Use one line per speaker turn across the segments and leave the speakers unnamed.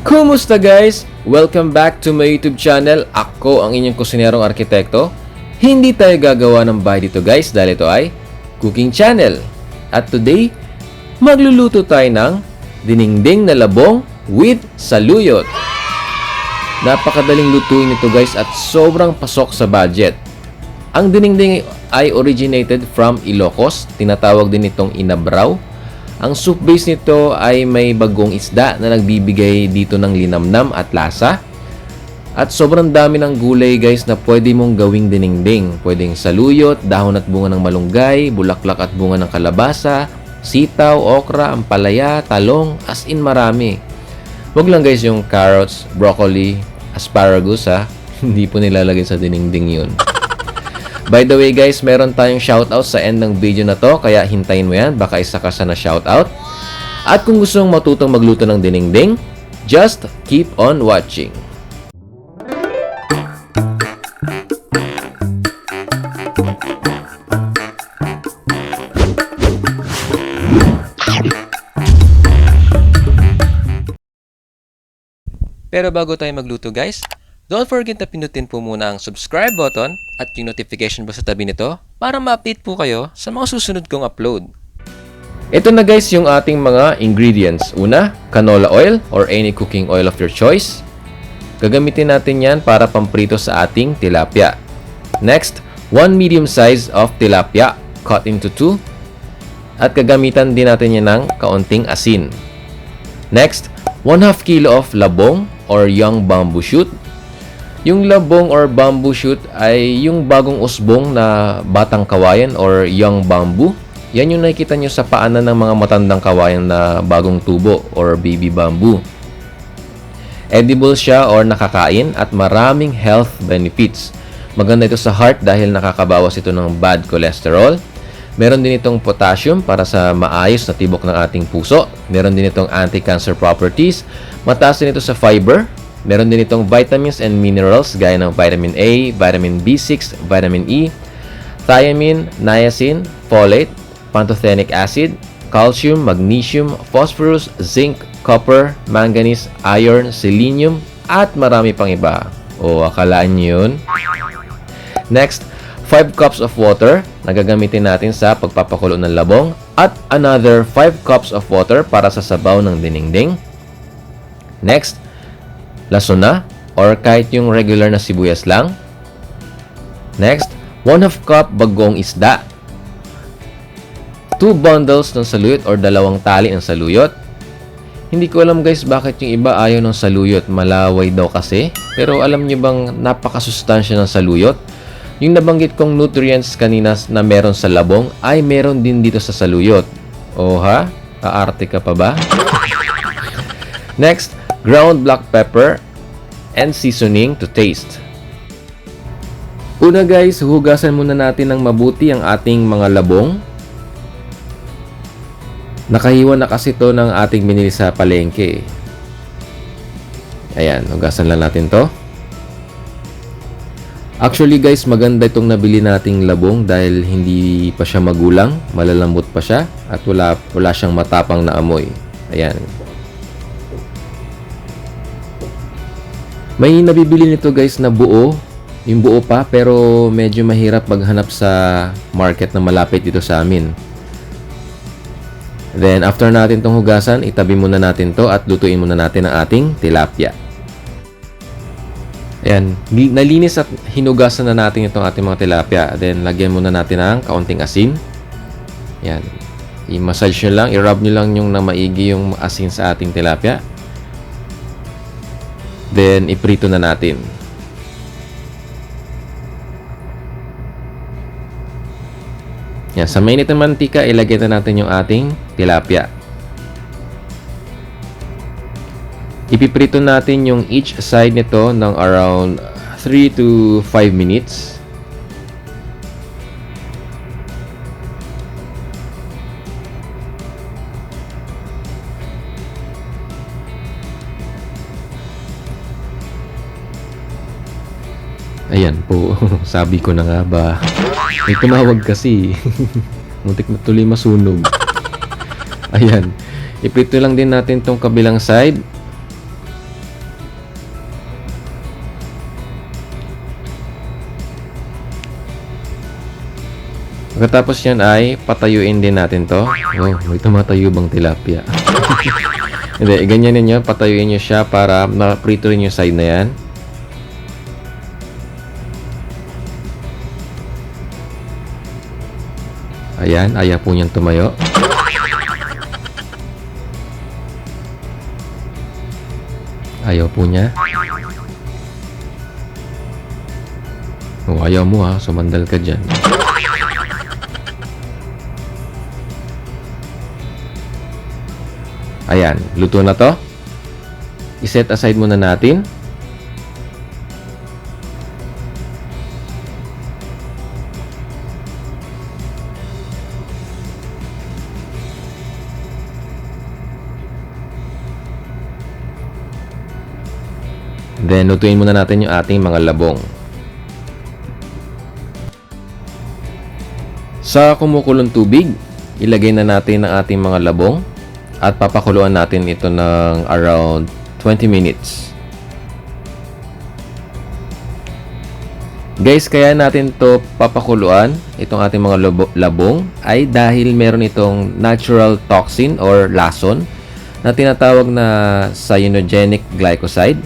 Kumusta guys? Welcome back to my YouTube channel. Ako ang inyong kusinerong arkitekto. Hindi tayo gagawa ng bahay dito guys dahil ito ay cooking channel. At today, magluluto tayo ng dinengdeng na labong with saluyot. Napakadaling lutuin ito guys at sobrang pasok sa budget. Ang dinengdeng ay originated from Ilocos. Tinatawag din itong inabraw. Ang soup base nito ay may bagong isda na nagbibigay dito ng linamnam at lasa. At sobrang dami ng gulay guys na pwede mong gawing dinengdeng. Pwedeng saluyot, dahon at bunga ng malunggay, bulaklak at bunga ng kalabasa, sitaw, okra, ampalaya, talong, as in marami. Wag lang guys yung carrots, broccoli, asparagus ha. Hindi po nilalagay sa dinengdeng yun. By the way guys, meron tayong shoutout sa end ng video na to, kaya hintayin mo yan, baka isa ka sa na shoutout. At kung gusto mong matutong magluto ng dinengdeng, just keep on watching. Pero bago tayo magluto guys, don't forget na pinutin po muna ang subscribe button at yung notification bell sa tabi nito para ma-update po kayo sa mga susunod kong upload. Ito na guys yung ating mga ingredients. Una, canola oil or any cooking oil of your choice. Gagamitin natin yan para pamprito sa ating tilapia. Next, 1 medium size of tilapia cut into 2. At gagamitan din natin yan ng kaunting asin. Next, 1/2 kilo of labong or young bamboo shoot. Yung labong or bamboo shoot ay yung bagong usbong na batang kawayan or young bamboo. Yan yung nakikita nyo sa paanan ng mga matandang kawayan na bagong tubo or baby bamboo. Edible siya or nakakain at maraming health benefits. Maganda ito sa heart dahil nakakabawas ito ng bad cholesterol. Meron din itong potassium para sa maayos na tibok ng ating puso. Meron din itong anti-cancer properties. Mataas din ito sa fiber. Meron din itong vitamins and minerals gaya ng vitamin A, vitamin B6, vitamin E, thiamine, niacin, folate, pantothenic acid, calcium, magnesium, phosphorus, zinc, copper, manganese, iron, selenium, at marami pang iba. O, akalaan nyo yun? Next, 5 cups of water na gagamitin natin sa pagpapakulo ng labong at another 5 cups of water para sa sabaw ng dinengdeng. Next, lasuna or kahit yung regular na sibuyas lang. Next, 1/2 cup bagong isda. 2 bundles ng saluyot or 2 tali ng saluyot. Hindi ko alam guys bakit yung iba ayaw ng saluyot. Malaway daw kasi. Pero alam nyo bang napakasustansya ng saluyot? Yung nabanggit kong nutrients kanina na meron sa labong ay meron din dito sa saluyot. O ha? Aarte ka pa ba? Next, ground black pepper and seasoning to taste. Una guys, hugasan muna natin ng mabuti ang ating mga labong. Nakahiwa na kasi to ng ating binili sa palengke. Ayan, hugasan lang natin to. Actually guys, maganda itong nabili nating labong dahil hindi pa siya magulang, malalambot pa siya at wala siyang matapang na amoy. Ayan. May nabibili nito guys na buo, yung buo pa pero medyo mahirap maghanap sa market na malapit dito sa amin. Then after natin tong hugasan, itabi muna natin to at lutuin muna natin ang ating tilapia. Ayan, nalinis at hinugasan na natin itong ating mga tilapia. Then lagyan muna natin ng kaunting asin. Ayan, i-massage nyo lang, i-rub nyo lang yung na maigi yung asin sa ating tilapia. Then, iprito na natin. Yan, sa mainit na mantika, ilagay na natin yung ating tilapia. Ipiprito natin yung each side nito ng around 3 to 5 minutes. Ayan po, sabi ko na nga ba. May tumawag kasi. Muntik na tuloy masunog. Ayan. Iprito lang din natin tong kabilang side. Pagkatapos yan ay patayuin din natin to. Oh, may tumatayo bang tilapia? Hindi, ganyan ninyo. Patayuin nyo siya para ma-prito rin yung side na yan. Ayan, ayaw po niyang tumayo. Ayaw po niya. Oh, ayaw mo ha, sumandal ka dyan. Ayan, luto na to. I-set aside muna natin. Then, lutuin muna natin yung ating mga labong. Sa kumukulong tubig, ilagay na natin ang ating mga labong at papakuluan natin ito ng around 20 minutes. Guys, kaya natin to papakuluan, itong ating mga labong, ay dahil meron itong natural toxin or lason na tinatawag na cyanogenic glycoside.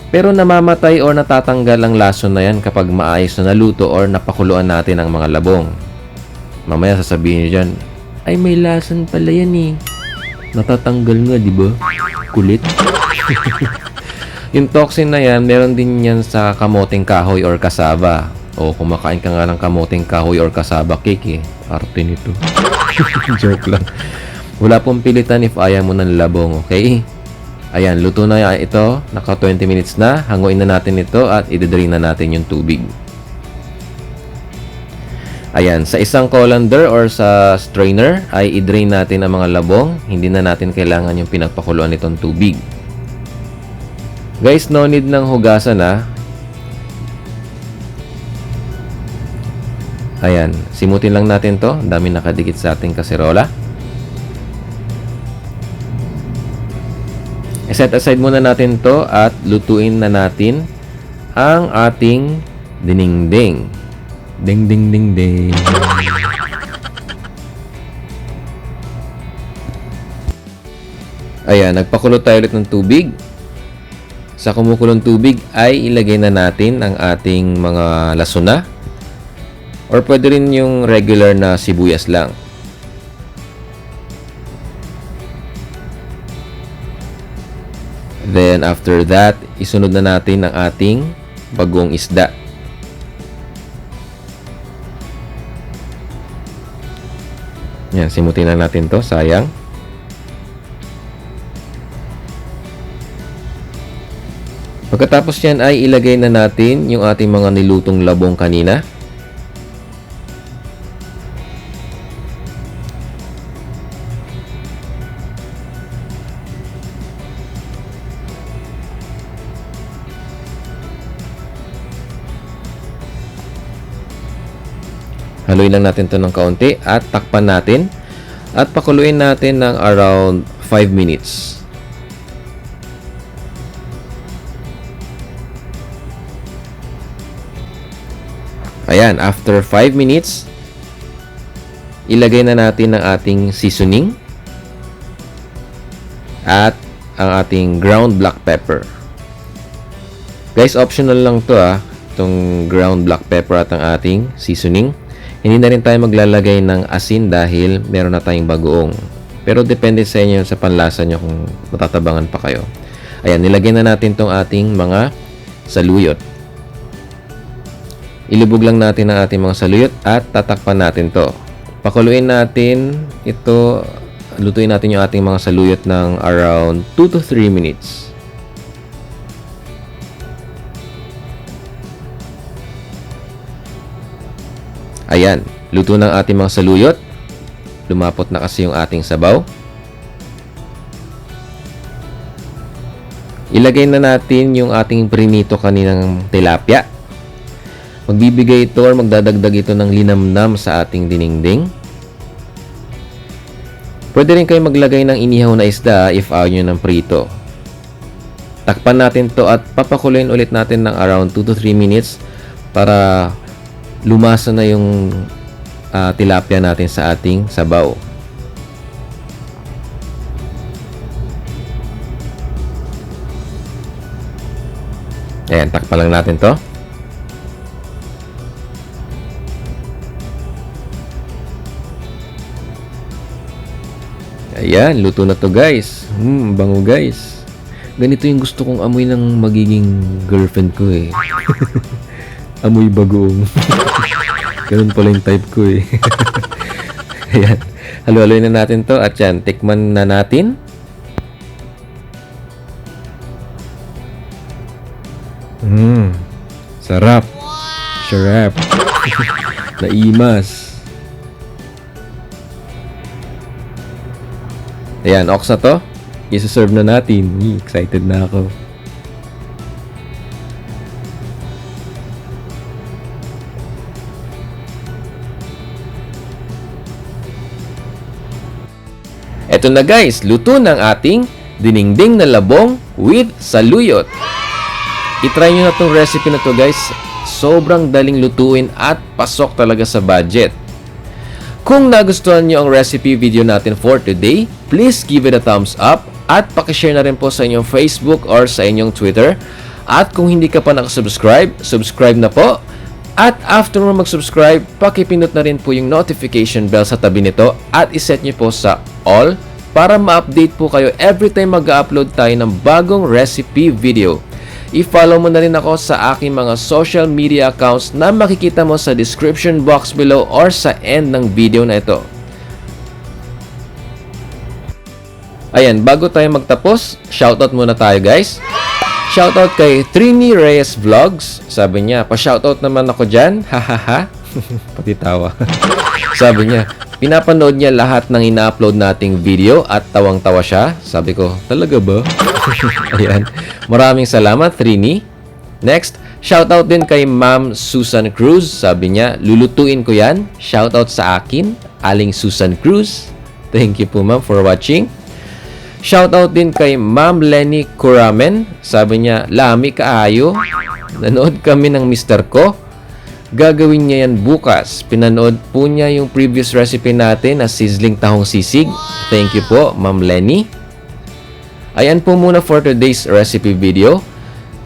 Pero namamatay or natatanggal ang lason na yan kapag maayos na naluto or napakuluan natin ang mga labong. Mamaya sasabihin nyo dyan, ay may lason pala yan eh. Natatanggal nga, di ba? Kulit. Yung toxin na yan, meron din yan sa kamoting kahoy or kasaba. O kumakain ka nga ng kamoting kahoy or kasaba cake eh. Arte nito. Joke lang. Wala pong pilitan if ayaw mo ng labong, okay? Ayan, luto na ito. Naka 20 minutes na. Hanguin na natin ito at i-drain na natin yung tubig. Ayan, sa isang colander or sa strainer ay i-drain natin ang mga labong. Hindi na natin kailangan yung pinagpakuluan nitong tubig. Guys, no need ng hugasan ha. Ayan, simutin lang natin to. Dami nakadikit sa ating kaserola. I-set aside muna natin to at lutuin na natin ang ating dinengdeng. Ding ding ding ding. Ayan, nagpakulo tayo ulit ng tubig. Sa kumukulong tubig ay ilagay na natin ang ating mga lasuna. Or pwede rin yung regular na sibuyas lang. Then after that, isunod na natin ang ating bagong isda. Yan, simutin lang natin to, sayang. Pagkatapos yan ay ilagay na natin yung ating mga nilutong labong kanina. Haluin lang natin to ng kaunti at takpan natin at pakuluin natin ng around 5 minutes. Ayan, after 5 minutes, ilagay na natin ang ating seasoning at ang ating ground black pepper. Guys, optional lang to itong ground black pepper at ang ating seasoning. Hindi na rin tayo maglalagay ng asin dahil meron na tayong bagoong. Pero depende sa inyo sa panlasa nyo kung matatabangan pa kayo. Ayan, nilagay na natin tong ating mga saluyot. Ilubog lang natin ang ating mga saluyot at tatakpan natin to. Pakuluin natin ito, lutuin natin yung ating mga saluyot ng around 2 to 3 minutes. Ayan, luto ng ating mga saluyot. Lumapot na kasi yung ating sabaw. Ilagay na natin yung ating prinito kaninang tilapia. Magbibigay ito or magdadagdag ito ng linamnam sa ating dinengdeng. Pwede rin kayo maglagay ng inihaw na isda if ayaw nyo ng prito. Takpan natin to at papakuloyin ulit natin ng around 2 to 3 minutes para lumasa na yung tilapia natin sa ating sabaw. Ayan, takpan lang natin to. Ayan, luto na to guys. Bango guys. Ganito yung gusto kong amoy ng magiging girlfriend ko eh. Amoy bagoong. Ganun pala yung type ko eh. Ayan. Halo-haloy na natin to at yan, tikman na natin. Sarap. Sarap. Naimas. Ayan, ox na to. Isa-serve na natin. Excited na ako. Eto na guys, luto ng ating dinengdeng na labong with saluyot. I-try nyo na tong recipe na to guys. Sobrang daling lutuin at pasok talaga sa budget. Kung nagustuhan nyo ang recipe video natin for today, please give it a thumbs up at pakishare na rin po sa inyong Facebook or sa inyong Twitter. At kung hindi ka pa nakasubscribe, subscribe na po. At after mo mag-subscribe, pakipindot na rin po yung notification bell sa tabi nito at iset nyo po sa all para ma-update po kayo every time mag-upload tayo ng bagong recipe video. I-follow mo na rin ako sa aking mga social media accounts na makikita mo sa description box below or sa end ng video na ito. Ayan, bago tayo magtapos, shoutout muna tayo guys. Shoutout kay Trini Reyes Vlogs. Sabi niya, pa-shoutout naman ako dyan. Hahaha. Pati tawa. Sabi niya, pinapanood niya lahat ng ina-upload nating video at tawang-tawa siya. Sabi ko, talaga ba? Ayan. Maraming salamat, Trini. Next, shoutout din kay Ma'am Susan Cruz. Sabi niya, lulutuin ko yan. Shoutout sa akin, Aling Susan Cruz. Thank you po ma'am for watching. Shoutout din kay Ma'am Lenny Kuramen. Sabi niya, lami kaayo. Nanood kami ng Mr. Ko. Gagawin niya yan bukas. Pinanood po niya yung previous recipe natin na sizzling tahong sisig. Thank you po, Ma'am Lenny. Ayan po muna for today's recipe video.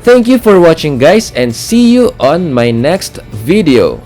Thank you for watching guys and see you on my next video.